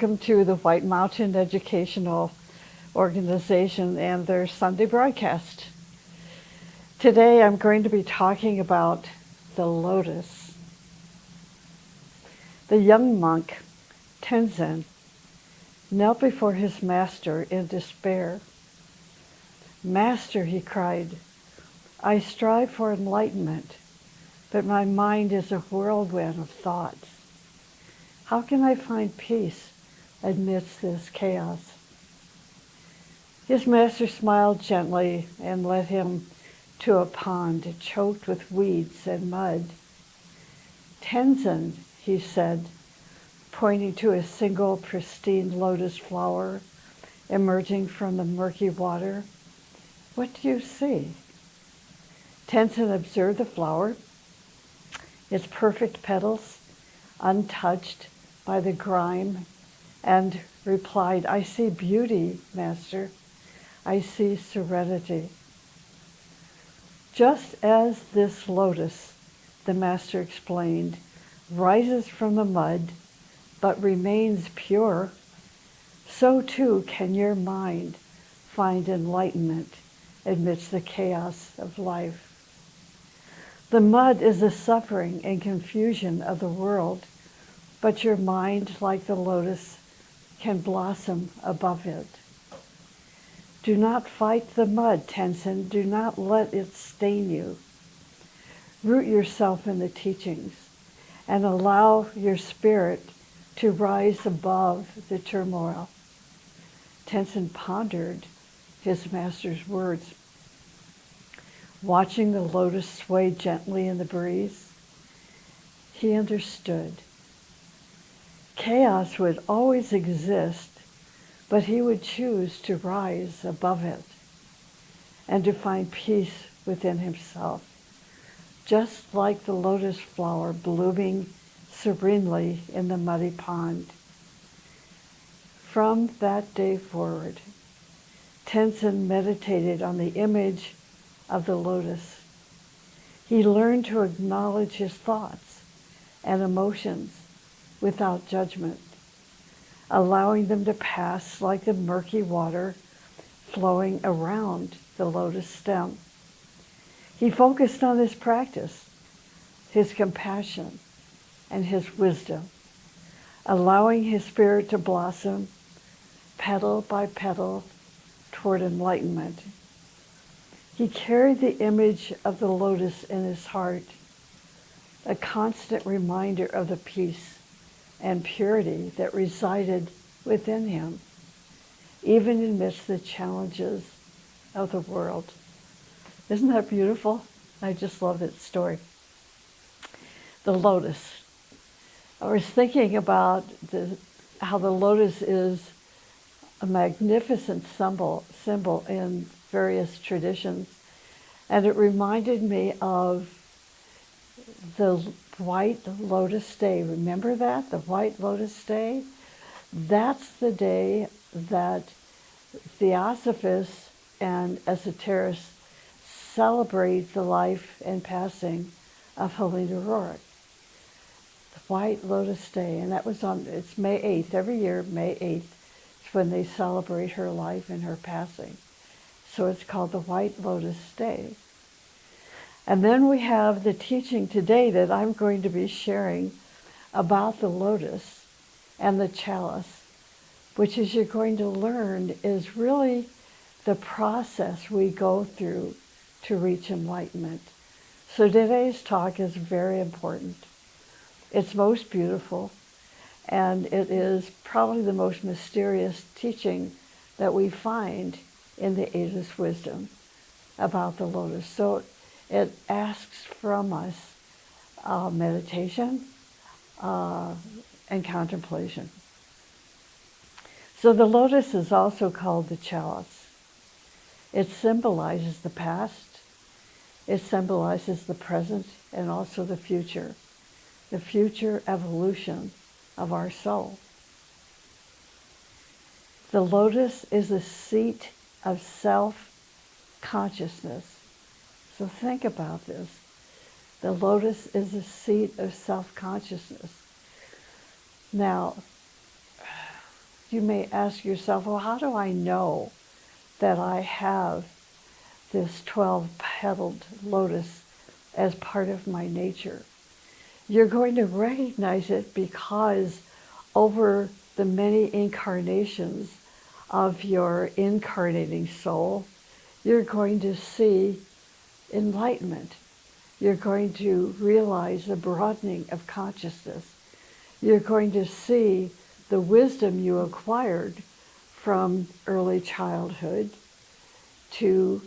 Welcome to the White Mountain Educational Organization and their Sunday broadcast. Today I'm going to be talking about the lotus. The young monk, Tenzin, knelt before his master in despair. "Master," he cried, "I strive for enlightenment, but my mind is a whirlwind of thoughts. How can I find peace amidst this chaos?" His master smiled gently and led him to a pond choked with weeds and mud. "Tenzin," he said, pointing to a single pristine lotus flower emerging from the murky water, "what do you see?" Tenzin observed the flower, its perfect petals untouched by the grime, and replied, "I see beauty, Master. I see serenity." "Just as this lotus," the Master explained, "rises from the mud but remains pure, so too can your mind find enlightenment amidst the chaos of life. The mud is the suffering and confusion of the world, but your mind, like the lotus, can blossom above it. Do not fight the mud, Tenzin. Do not let it stain you. Root yourself in the teachings and allow your spirit to rise above the turmoil." Tenzin pondered his master's words. Watching the lotus sway gently in the breeze, he understood. Chaos would always exist, but he would choose to rise above it and to find peace within himself, just like the lotus flower blooming serenely in the muddy pond. From that day forward, Tenzin meditated on the image of the lotus. He learned to acknowledge his thoughts and emotions without judgment, allowing them to pass like the murky water flowing around the lotus stem. He focused on his practice, his compassion, and his wisdom, allowing his spirit to blossom petal by petal toward enlightenment. He carried the image of the lotus in his heart, a constant reminder of the peace and purity that resided within him, even amidst the challenges of the world. Isn't that beautiful? I just love that story. The lotus. I was thinking about how the lotus is a magnificent symbol in various traditions, and it reminded me of the White Lotus Day. Remember that? The White Lotus Day? That's the day that Theosophists and esoterists celebrate the life and passing of Helena Roerich. The White Lotus Day, and it's May 8th. Every year, May 8th is when they celebrate her life and her passing. So it's called the White Lotus Day. And then we have the teaching today that I'm going to be sharing about the lotus and the chalice, which, as you're going to learn, is really the process we go through to reach enlightenment. So today's talk is very important. It's most beautiful, and it is probably the most mysterious teaching that we find in the Ageless Wisdom about the lotus. So it asks from us meditation and contemplation. So the lotus is also called the chalice. It symbolizes the past, it symbolizes the present, and also the future evolution of our soul. The lotus is a seat of self-consciousness. So think about this. The lotus is a seat of self-consciousness. Now, you may ask yourself, well, how do I know that I have this 12-petaled lotus as part of my nature? You're going to recognize it because over the many incarnations of your incarnating soul, you're going to see enlightenment. You're going to realize the broadening of consciousness. You're going to see the wisdom you acquired from early childhood to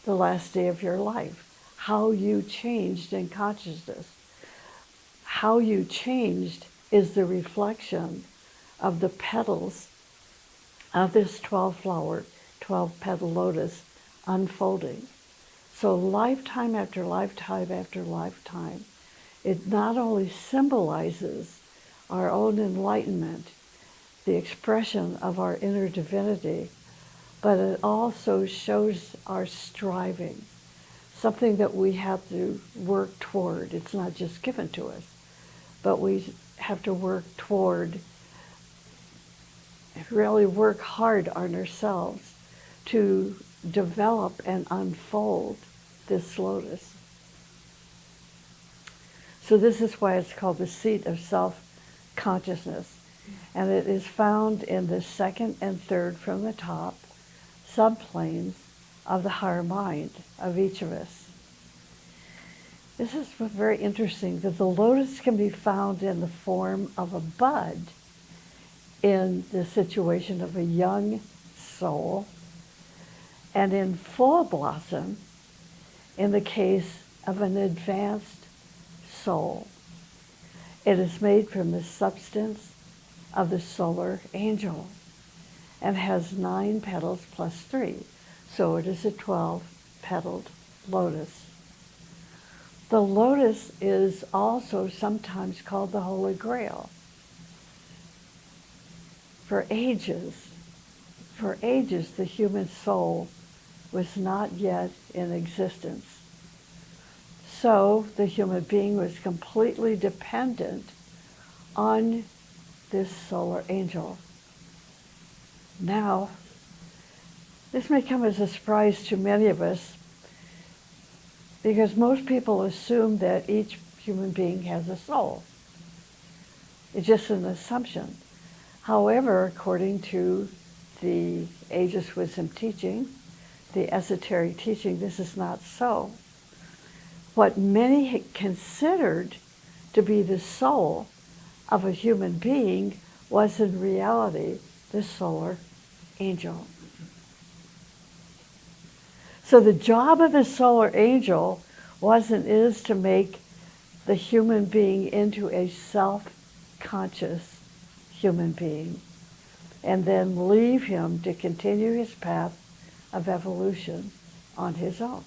the last day of your life, how you changed in consciousness. How you changed is the reflection of the petals of this 12-petal lotus unfolding. So lifetime after lifetime after lifetime, it not only symbolizes our own enlightenment, the expression of our inner divinity, but it also shows our striving, something that we have to work toward. It's not just given to us, but we have to work toward, really work hard on ourselves to develop and unfold this lotus. So this is why it's called the seat of self-consciousness. And it is found in the second and third from the top subplanes of the higher mind of each of us. This is very interesting, that the lotus can be found in the form of a bud in the situation of a young soul, and in full blossom in the case of an advanced soul. It is made from the substance of the solar angel and has 9 petals plus 3. So it is a 12-petaled lotus. The lotus is also sometimes called the Holy Grail. For ages, the human soul was not yet in existence. So the human being was completely dependent on this solar angel. Now, this may come as a surprise to many of us, because most people assume that each human being has a soul. It's just an assumption. However, according to the Ageless Wisdom teaching, the esoteric teaching, this is not so. What many considered to be the soul of a human being was in reality the solar angel. So the job of the solar angel was and is to make the human being into a self-conscious human being, and then leave him to continue his path of evolution on his own.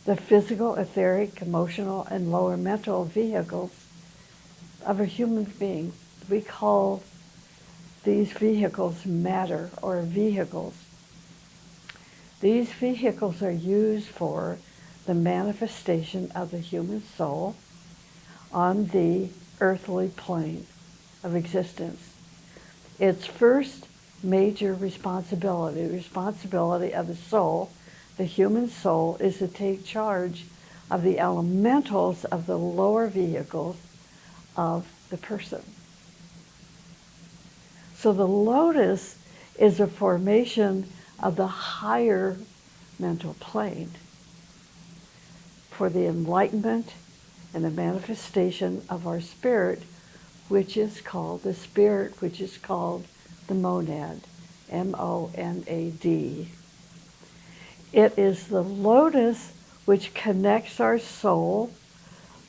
The physical, etheric, emotional, and lower mental vehicles of a human being, we call these vehicles matter, or vehicles. These vehicles are used for the manifestation of the human soul on the earthly plane of existence. Its first major responsibility of the soul, the human soul, is to take charge of the elementals of the lower vehicles of the person. So the lotus is a formation of the higher mental plane for the enlightenment and the manifestation of our spirit, which is called the monad, M-O-N-A-D. It is the lotus which connects our soul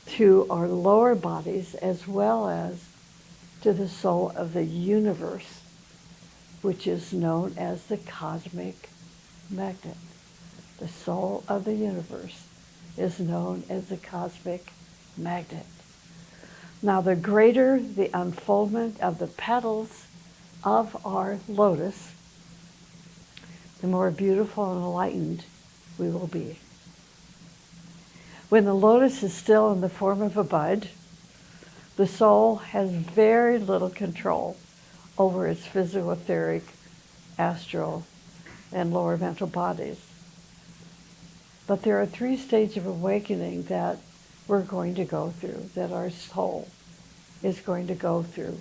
to our lower bodies as well as to the soul of the universe, which is known as the cosmic magnet. The soul of the universe is known as the cosmic magnet. Now, the greater the unfoldment of the petals of our lotus, the more beautiful and enlightened we will be. When the lotus is still in the form of a bud, The soul has very little control over its physical, etheric, astral, and lower mental bodies. But there are 3 stages of awakening that we're going to go through, that our soul is going to go through.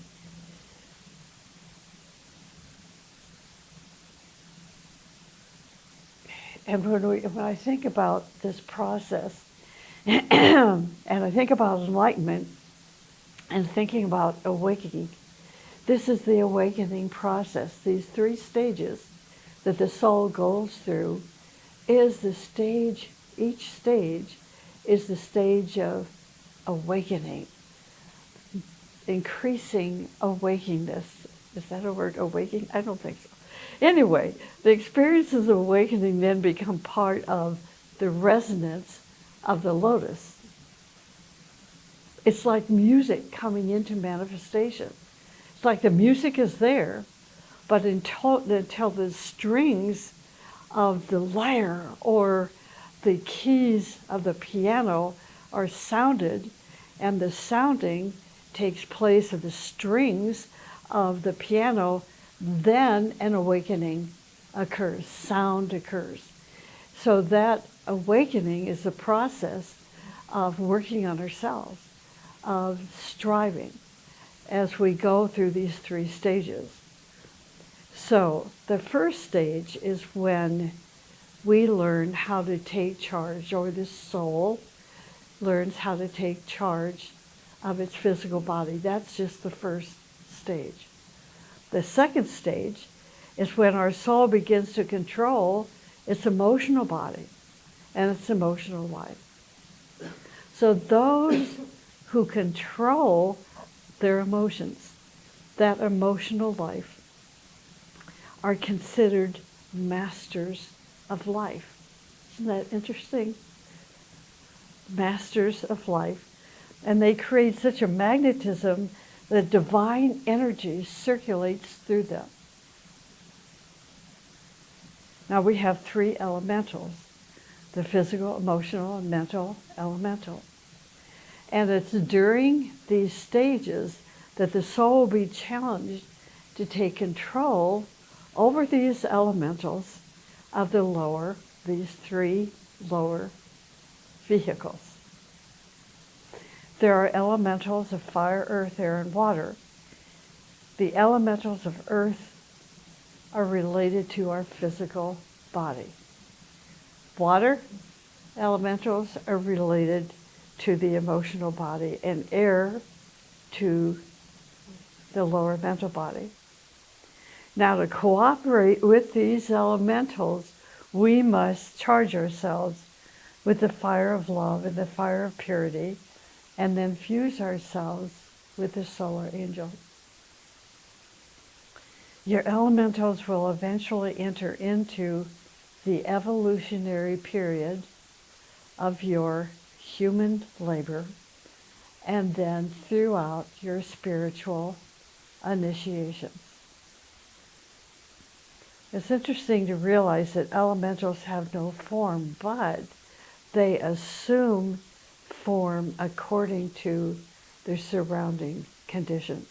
And when I think about this process, and I think about enlightenment, and thinking about awakening, this is the awakening process. These 3 stages that the soul goes through is the stage, each stage is the stage of awakening, increasing awakeness. Is that a word, awakening? I don't think so. Anyway, the experiences of awakening then become part of the resonance of the lotus. It's like music coming into manifestation. It's like the music is there, but until the strings of the lyre or the keys of the piano are sounded, and the sounding takes place of the strings of the piano, then an awakening occurs, sound occurs. So that awakening is the process of working on ourselves, of striving as we go through these 3 stages. So the first stage is when we learn how to take charge, or the soul learns how to take charge of its physical body. That's just the first stage. The second stage is when our soul begins to control its emotional body and its emotional life. So those who control their emotions, that emotional life, are considered masters of life. Isn't that interesting? Masters of life. And they create such a magnetism that divine energy circulates through them. Now we have 3 elementals: the physical, emotional, and mental elemental. And it's during these stages that the soul will be challenged to take control over these elementals of the lower, these 3 lower vehicles. There are elementals of fire, earth, air, and water. The elementals of earth are related to our physical body. Water elementals are related to the emotional body, and air to the lower mental body. Now, to cooperate with these elementals, we must charge ourselves with the fire of love and the fire of purity, and then fuse ourselves with the solar angel. Your elementals will eventually enter into the evolutionary period of your human labor, and then throughout your spiritual initiations. It's interesting to realize that elementals have no form, but they assume form according to their surrounding conditions.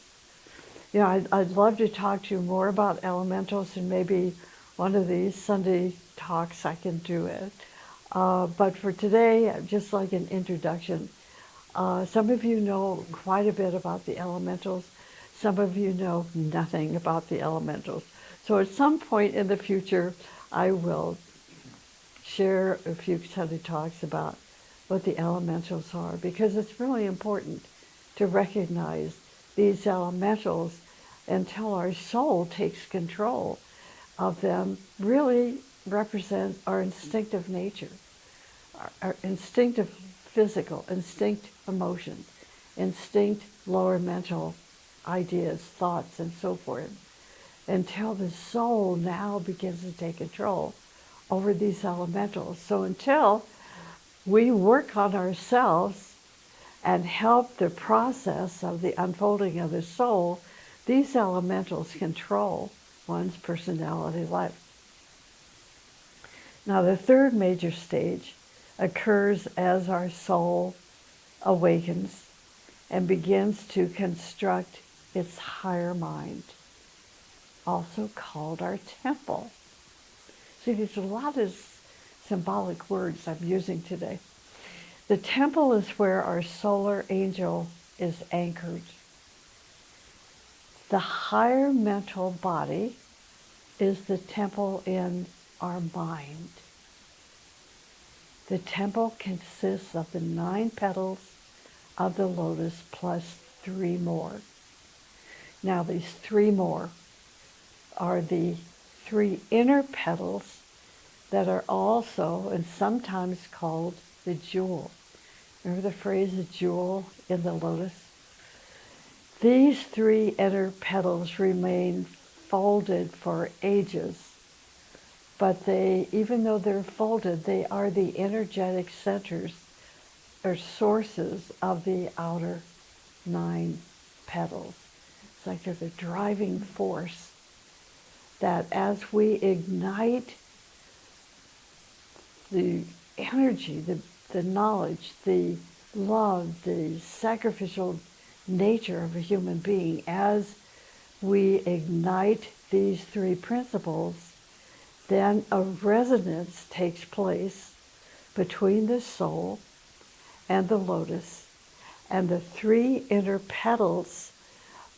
You know, I'd love to talk to you more about elementals, and maybe one of these Sunday talks I can do it. But for today, just like an introduction, some of you know quite a bit about the elementals. Some of you know nothing about the elementals. So at some point in the future, I will share a few Sunday talks about what the elementals are, because it's really important to recognize these elementals until our soul takes control of them. Really represent our instinctive nature, our instinctive physical, instinct emotions, instinct lower mental ideas, thoughts, and so forth, until the soul now begins to take control over these elementals. So until we work on ourselves and help the process of the unfolding of the soul, these elementals control one's personality life. Now, the third major stage occurs as our soul awakens and begins to construct its higher mind, also called our temple. See, there's a lot of symbolic words I'm using today. The temple is where our solar angel is anchored. The higher mental body is the temple in our mind. The temple consists of the 9 petals of the lotus plus 3 more. Now these 3 more are the 3 inner petals that are also and sometimes called the jewel. Remember the phrase, the jewel in the lotus? These 3 inner petals remain folded for ages, but they, even though they're folded, they are the energetic centers or sources of the outer 9 petals. It's like they're the driving force that as we ignite the energy, the knowledge, the love, the sacrificial nature of a human being, as we ignite these 3 principles, then a resonance takes place between the soul and the lotus, and the 3 inner petals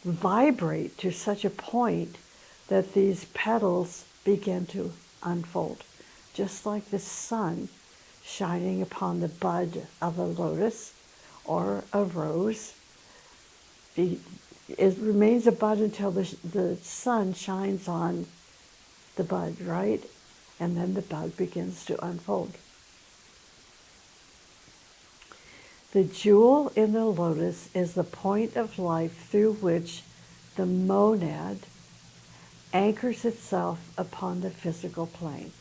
vibrate to such a point that these petals begin to unfold, just like the sun shining upon the bud of a lotus or a rose. It remains a bud until the sun shines on the bud, right? And then the bud begins to unfold. The jewel in the lotus is the point of life through which the monad anchors itself upon the physical plane.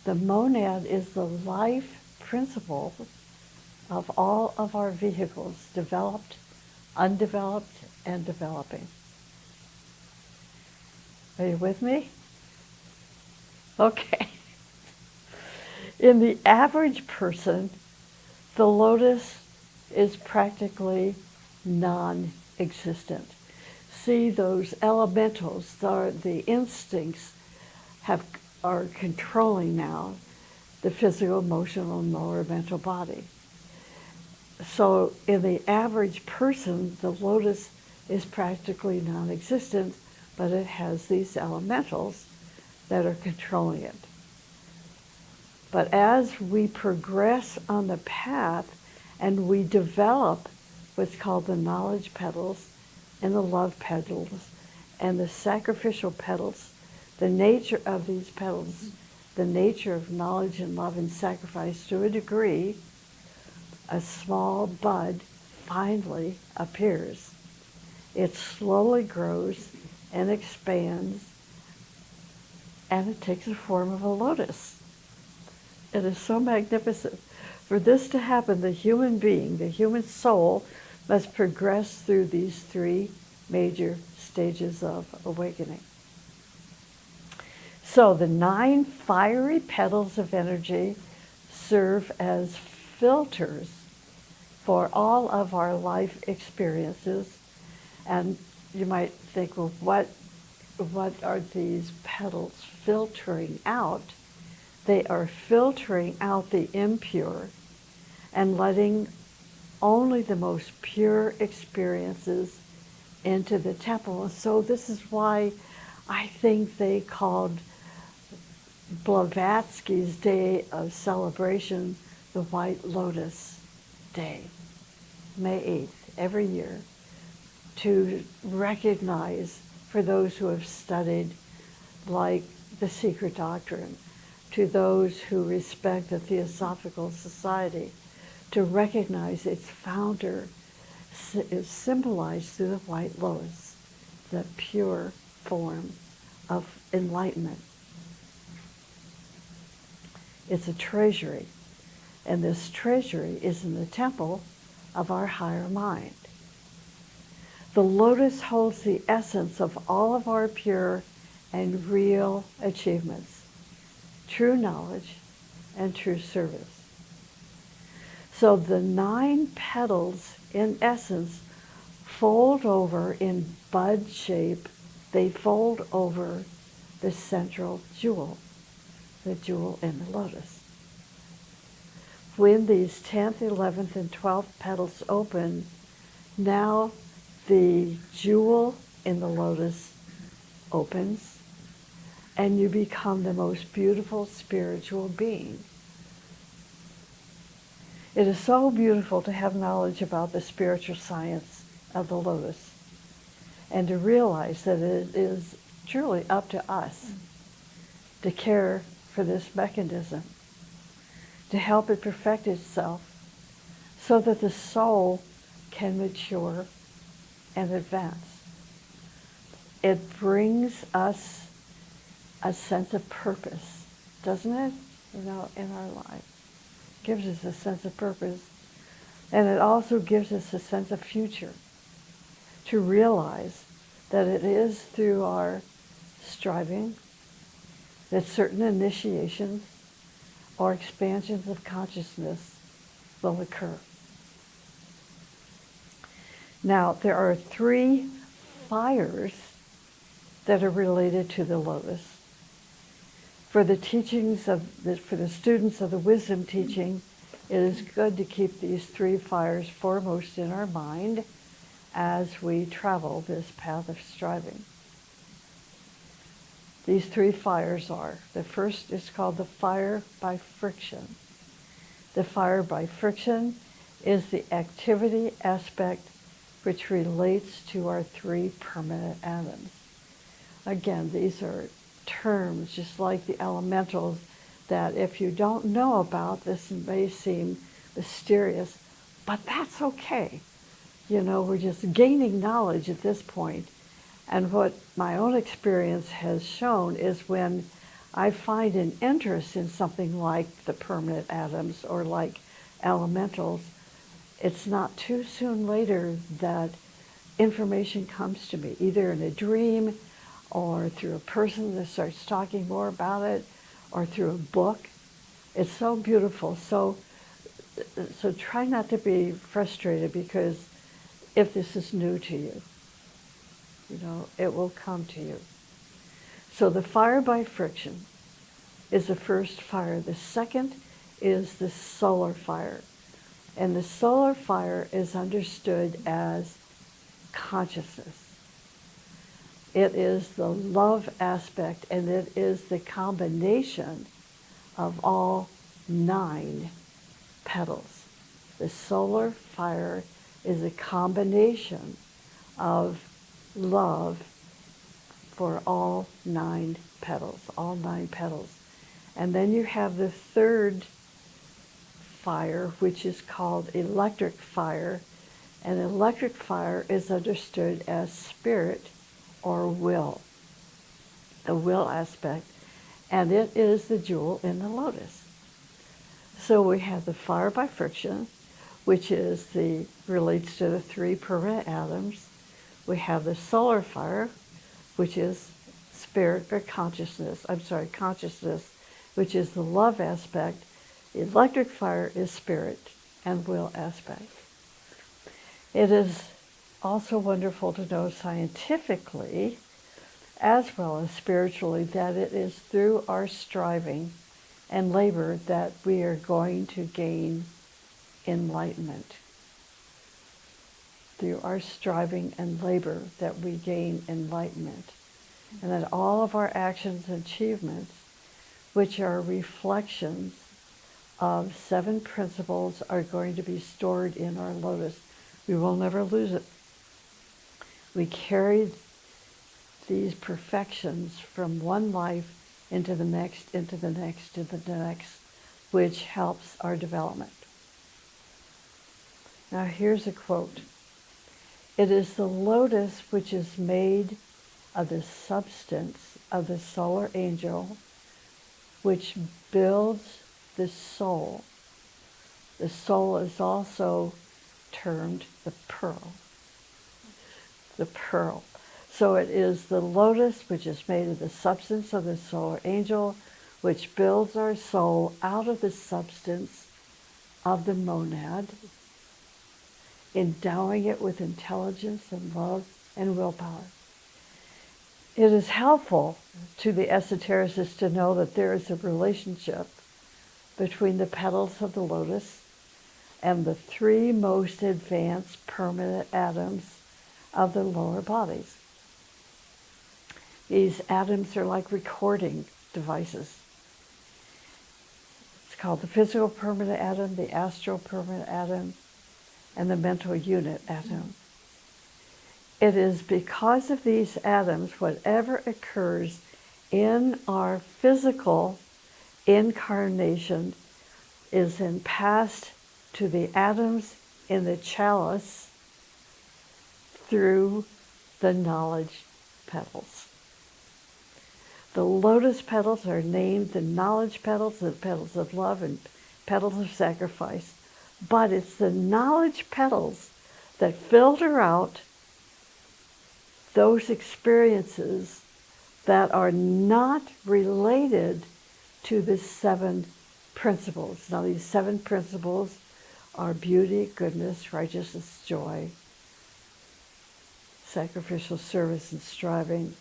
The monad is the life principle of all of our vehicles, developed, undeveloped, and developing. Are you with me? Okay. In the average person, the lotus is practically non-existent. See, those elementals, the instincts are controlling now the physical, emotional, and lower mental body. So in the average person, the lotus is practically non-existent, but it has these elementals that are controlling it. But as we progress on the path and we develop what's called the knowledge petals and the love petals and the sacrificial petals, the nature of these petals, the nature of knowledge and love and sacrifice to a degree, a small bud finally appears. It slowly grows and expands, and it takes the form of a lotus. It is so magnificent. For this to happen, the human being, the human soul, must progress through these 3 major stages of awakening. So the 9 fiery petals of energy serve as filters for all of our life experiences. And you might think, well, what are these petals filtering out? They are filtering out the impure and letting only the most pure experiences into the temple. And so this is why I think they called Blavatsky's day of celebration the White Lotus Day, May 8th, every year, to recognize, for those who have studied, like the Secret Doctrine, to those who respect the Theosophical Society, to recognize its founder is symbolized through the white lotus, the pure form of enlightenment. It's a treasury, and this treasury is in the temple of our higher mind. The lotus holds the essence of all of our pure and real achievements, true knowledge and true service. So the 9 petals in essence, fold over in bud shape. They fold over the central jewel, the jewel in the lotus. When these 10th, 11th, and 12th petals open, now the jewel in the lotus opens, and you become the most beautiful spiritual being. It is so beautiful to have knowledge about the spiritual science of the lotus and to realize that it is truly up to us to care for this mechanism, to help it perfect itself so that the soul can mature and advance. It brings us a sense of purpose, doesn't it? In our life. It gives us a sense of purpose. And it also gives us a sense of future, to realize that it is through our striving that certain initiations or expansions of consciousness will occur. Now, there are 3 fires that are related to the lotus. For the students of the wisdom teaching, it is good to keep these 3 fires foremost in our mind as we travel this path of striving. These 3 fires are, the first is called the fire by friction. The fire by friction is the activity aspect which relates to our 3 permanent atoms. Again, these are terms just like the elementals that if you don't know about, this may seem mysterious, but that's okay. We're just gaining knowledge at this point. And what my own experience has shown is when I find an interest in something like the permanent atoms or like elementals, it's not too soon later that information comes to me, either in a dream or through a person that starts talking more about it or through a book. It's so beautiful. So try not to be frustrated, because if this is new to you, it will come to you. So the fire by friction is the first fire. The second is the solar fire. And the solar fire is understood as consciousness. It is the love aspect, and it is the combination of all 9 petals. The solar fire is a combination of love for all 9 petals, And then you have the third fire, which is called electric fire. And electric fire is understood as spirit or will, the will aspect. And it is the jewel in the lotus. So we have the fire by friction, which relates to the 3 permanent atoms. We have the solar fire, which is spirit or consciousness, which is the love aspect. Electric fire is spirit and will aspect. It is also wonderful to know scientifically, as well as spiritually, that it is through our striving and labor that we are going to gain enlightenment. Through our striving and labor that we gain enlightenment. And that all of our actions and achievements, which are reflections of 7 principles, are going to be stored in our lotus. We will never lose it. We carry these perfections from one life into the next, into the next, into the next, which helps our development. Now here's a quote. It is the lotus which is made of the substance of the solar angel, which builds the soul. The soul is also termed the pearl. The pearl. So it is the lotus which is made of the substance of the solar angel, which builds our soul out of the substance of the monad. endowing it with intelligence and love and willpower. It is helpful to the esotericist to know that there is a relationship between the petals of the lotus and the three most advanced permanent atoms of the lower bodies. These atoms are like recording devices. It's called the physical permanent atom, the astral permanent atom, and the mental unit atom. It is because of these atoms, whatever occurs in our physical incarnation is then passed to the atoms in the chalice through the knowledge petals. The lotus petals are named the knowledge petals, the petals of love and petals of sacrifice. But it's the knowledge petals that filter out those experiences that are not related to the 7 principles. Now, these 7 principles are beauty, goodness, righteousness, joy, sacrificial service, and striving.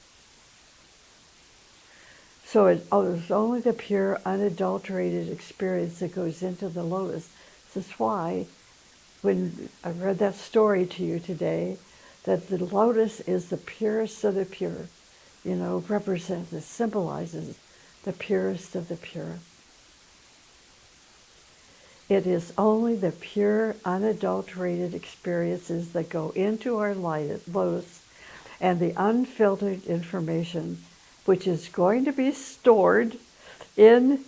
So it's only the pure, unadulterated experience that goes into the lotus. This is why, when I read that story to you today, that the lotus is the purest of the pure, represents, it symbolizes the purest of the pure. It is only the pure, unadulterated experiences that go into our lotus and the unfiltered information, which is going to be stored in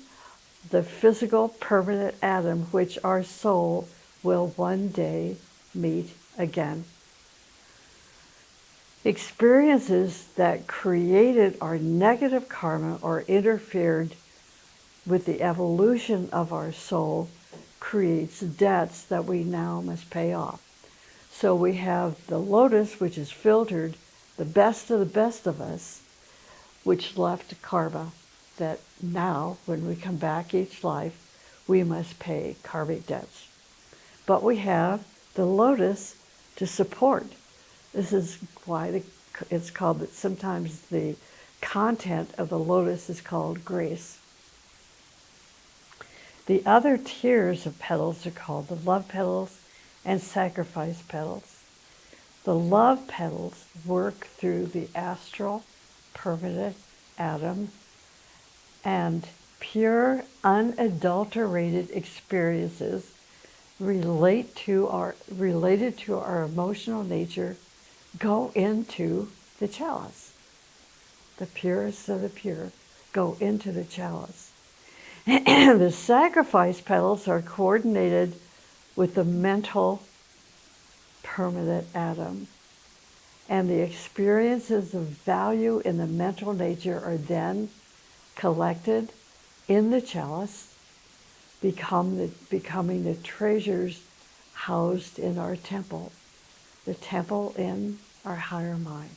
the physical permanent atom, which our soul will one day meet again. Experiences that created our negative karma or interfered with the evolution of our soul creates debts that we now must pay off. So we have the lotus, which is filtered the best of us, which left karma that now, when we come back each life, we must pay karmic debts. But we have the lotus to support. This is why it's called that. Sometimes the content of the lotus is called grace. The other tiers of petals are called the love petals and sacrifice petals. The love petals work through the astral permanent atom, and pure, unadulterated experiences related to our emotional nature go into the chalice. The purest of the pure go into the chalice. The sacrifice petals are coordinated with the mental permanent atom, and the experiences of value in the mental nature are then collected in the chalice, becoming the treasures housed in our temple, the temple in our higher mind.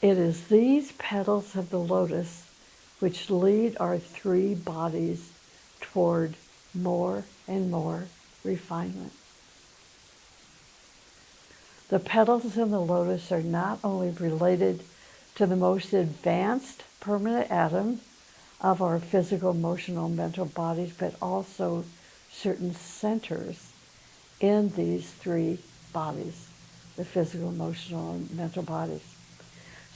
It is these petals of the lotus which lead our 3 bodies toward more and more refinement. The petals in the lotus are not only related to the most advanced permanent atom of our physical, emotional, mental bodies, but also certain centers in these 3 bodies, the physical, emotional, and mental bodies.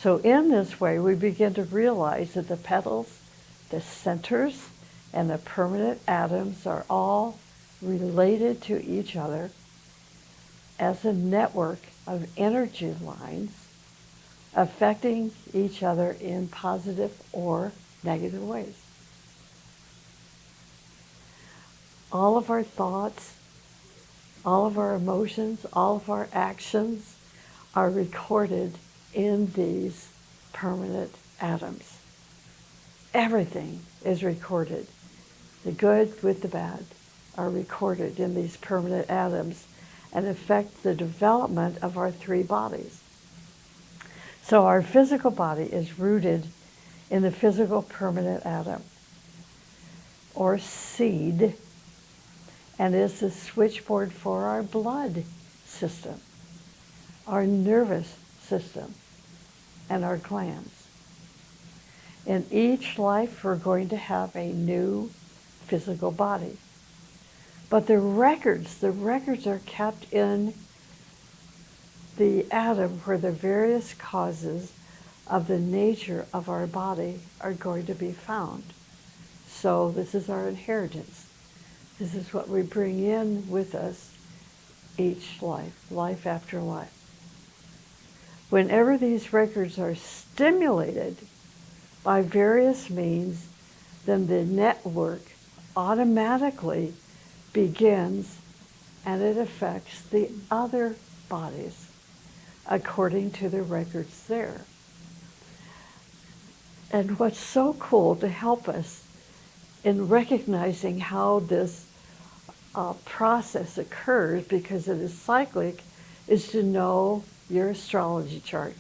So in this way, we begin to realize that the petals, the centers, and the permanent atoms are all related to each other as a network of energy lines affecting each other in positive or negative ways. All of our thoughts, all of our emotions, all of our actions are recorded in these permanent atoms. Everything is recorded. The good with the bad are recorded in these permanent atoms and affect the development of our 3 bodies. So our physical body is rooted in the physical permanent atom or seed, and is the switchboard for our blood system, our nervous system, and our glands. In each life, we're going to have a new physical body. But the records are kept in the atom where the various causes of the nature of our body are going to be found. So this is our inheritance. This is what we bring in with us each life, life after life. Whenever these records are stimulated by various means, then the network automatically begins and it affects the other bodies according to the records there. And what's so cool to help us in recognizing how this process occurs, because it is cyclic, is to know your astrology chart,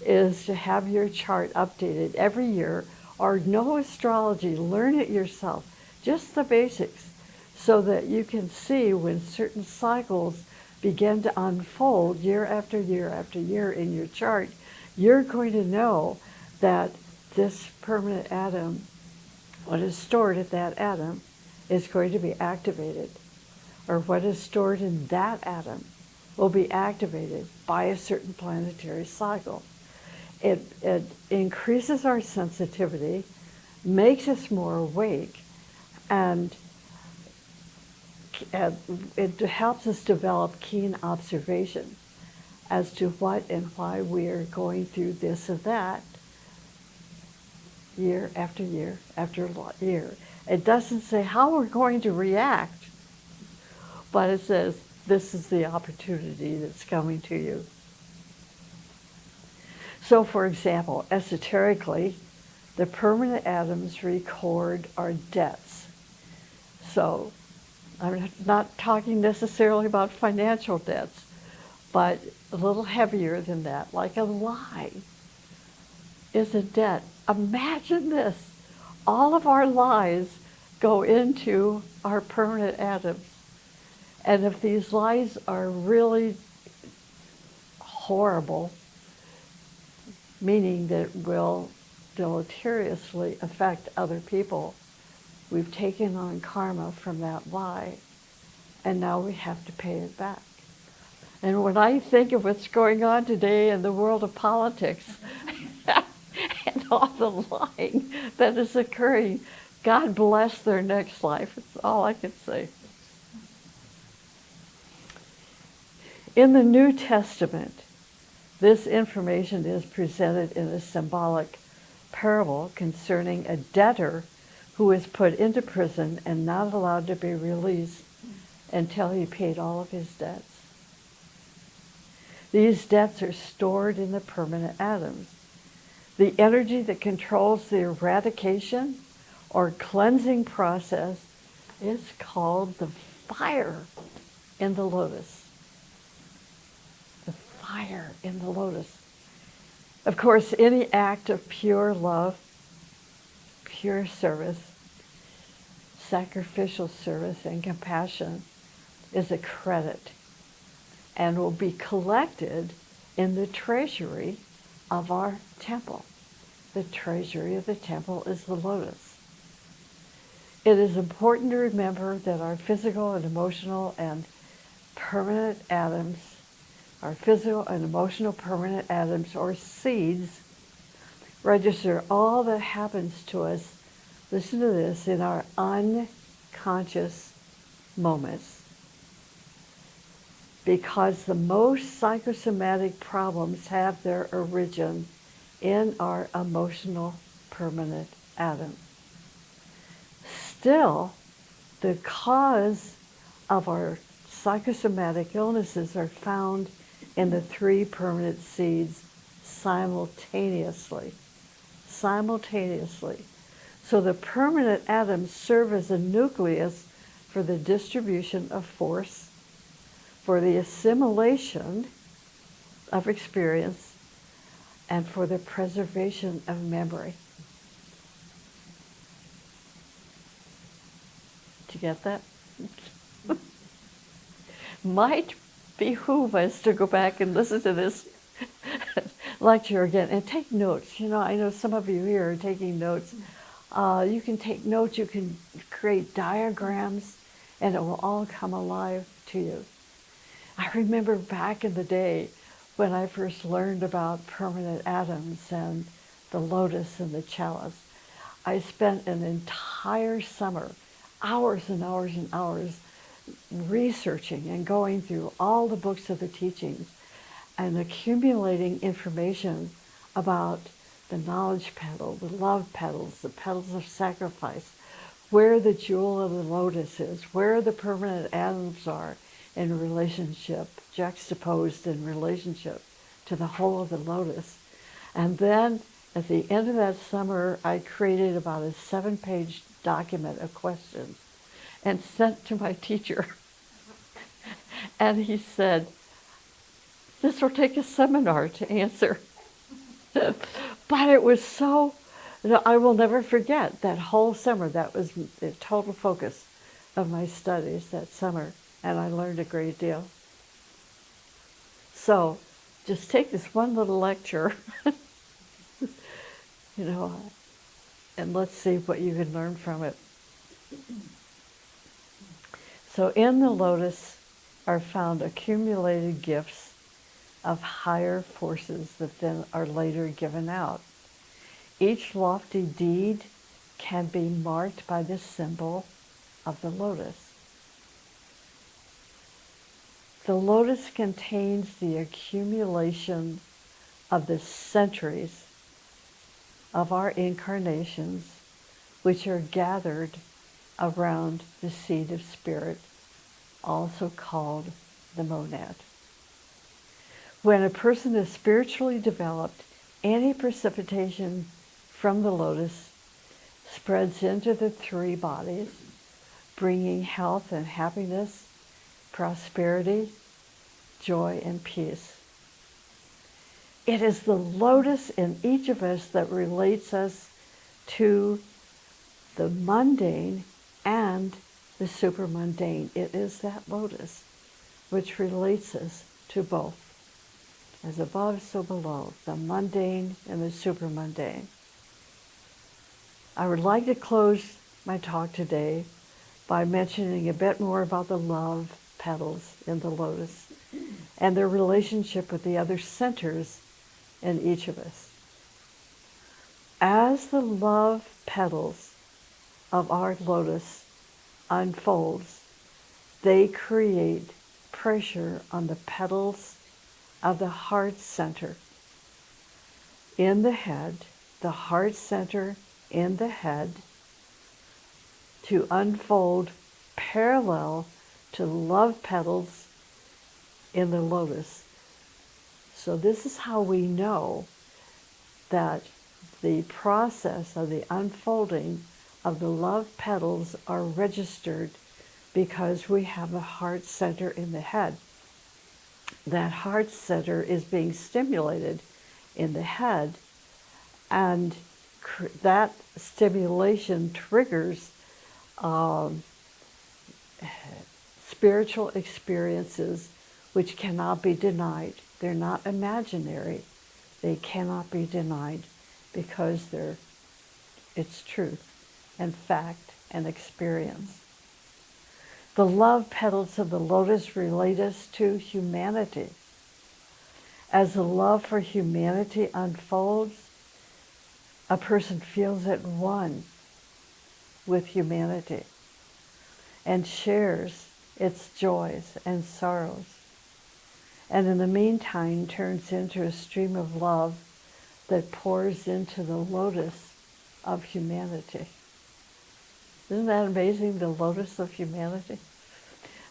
is to have your chart updated every year, or know astrology, learn it yourself, just the basics, so that you can see when certain cycles begin to unfold year after year after year in your chart, you're going to know that this permanent atom, what is stored at that atom, is going to be activated, or what is stored in that atom will be activated by a certain planetary cycle. It increases our sensitivity, makes us more awake, and it helps us develop keen observation as to what and why we are going through this and that year after year after year. It doesn't say how we're going to react, but it says this is the opportunity that's coming to you. So, for example, esoterically, the permanent atoms record our debts. So, I'm not talking necessarily about financial debts, but a little heavier than that, like a lie is a debt. Imagine this. All of our lies go into our permanent atoms. And if these lies are really horrible, meaning that it will deleteriously affect other people, we've taken on karma from that lie, and now we have to pay it back. And when I think of what's going on today in the world of politics and all the lying that is occurring, God bless their next life. That's all I can say. In the New Testament, this information is presented in a symbolic parable concerning a debtor who is put into prison and not allowed to be released until he paid all of his debts. These debts are stored in the permanent atoms. The energy that controls the eradication or cleansing process is called the fire in the lotus. The fire in the lotus. Of course, any act of pure love, pure service, sacrificial service, and compassion is a credit and will be collected in the treasury of our temple. The treasury of the temple is the lotus. It is important to remember that our physical and emotional and permanent atoms, our physical and emotional permanent atoms or seeds, register all that happens to us, listen to this, in our unconscious moments. Because the most psychosomatic problems have their origin in our emotional permanent atom. Still, the cause of our psychosomatic illnesses are found in the three permanent seeds simultaneously. Simultaneously. So the permanent atoms serve as a nucleus for the distribution of force, for the assimilation of experience, and for the preservation of memory. Did you get that? might behoove us to go back and listen to this lecture again and take notes. You know, I know some of you here are taking notes. You can take notes, you can create diagrams, and it will all come alive to you. I remember back in the day when I first learned about permanent atoms and the lotus and the chalice. I spent an entire summer, hours and hours and hours, researching and going through all the books of the teachings and accumulating information about the knowledge petal, the love petals, the petals of sacrifice, where the jewel of the lotus is, where the permanent atoms are in relationship, juxtaposed in relationship to the whole of the lotus. And then at the end of that summer, I created about a 7-page document of questions and sent to my teacher. And he said, this will take a seminar to answer. But it was so, I will never forget that whole summer. That was the total focus of my studies that summer. And I learned a great deal. So just take this one little lecture, you know, and let's see what you can learn from it. So in the lotus are found accumulated gifts of higher forces that then are later given out. Each lofty deed can be marked by the symbol of the lotus. The lotus contains the accumulation of the centuries of our incarnations, which are gathered around the seed of spirit, also called the monad. When a person is spiritually developed, any precipitation from the lotus spreads into the 3 bodies, bringing health and happiness, prosperity, joy, and peace. It is the lotus in each of us that relates us to the mundane and the supermundane. It is that lotus which relates us to both. As above, so below, the mundane and the supermundane. I would like to close my talk today by mentioning a bit more about the love petals in the lotus and their relationship with the other centers in each of us. As the love petals of our lotus unfolds, they create pressure on the petals of the heart center in the head, the heart center in the head, to unfold parallel to love petals in the lotus. So this is how we know that the process of the unfolding of the love petals are registered because we have a heart center in the head. That heart center is being stimulated in the head, and that stimulation triggers spiritual experiences which cannot be denied. They're not imaginary. They cannot be denied because it's truth and fact and experience. The love petals of the lotus relate us to humanity. As the love for humanity unfolds, a person feels at one with humanity and shares its joys and sorrows, and in the meantime turns into a stream of love that pours into the lotus of humanity. Isn't that amazing, the lotus of humanity?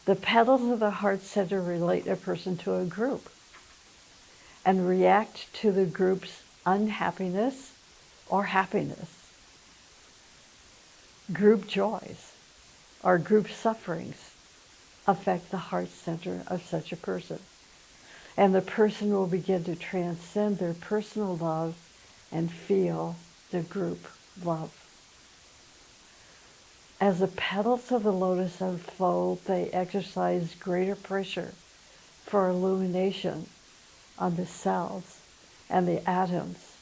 The petals of the heart center relate a person to a group and react to the group's unhappiness or happiness. Group joys or group sufferings affect the heart center of such a person. And the person will begin to transcend their personal love and feel the group love. As the petals of the lotus unfold, they exercise greater pressure for illumination on the cells and the atoms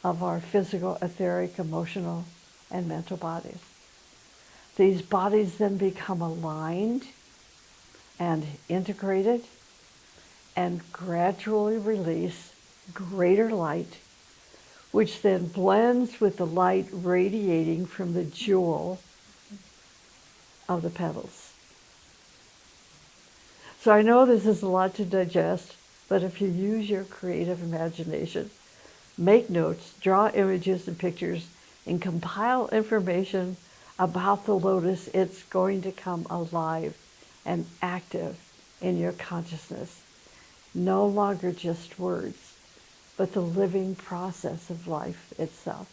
of our physical, etheric, emotional, and mental bodies. These bodies then become aligned and integrated and gradually release greater light, which then blends with the light radiating from the jewel of the petals. So I know this is a lot to digest, but if you use your creative imagination, make notes, draw images and pictures, and compile information about the lotus, it's going to come alive and active in your consciousness. No longer just words, but the living process of life itself.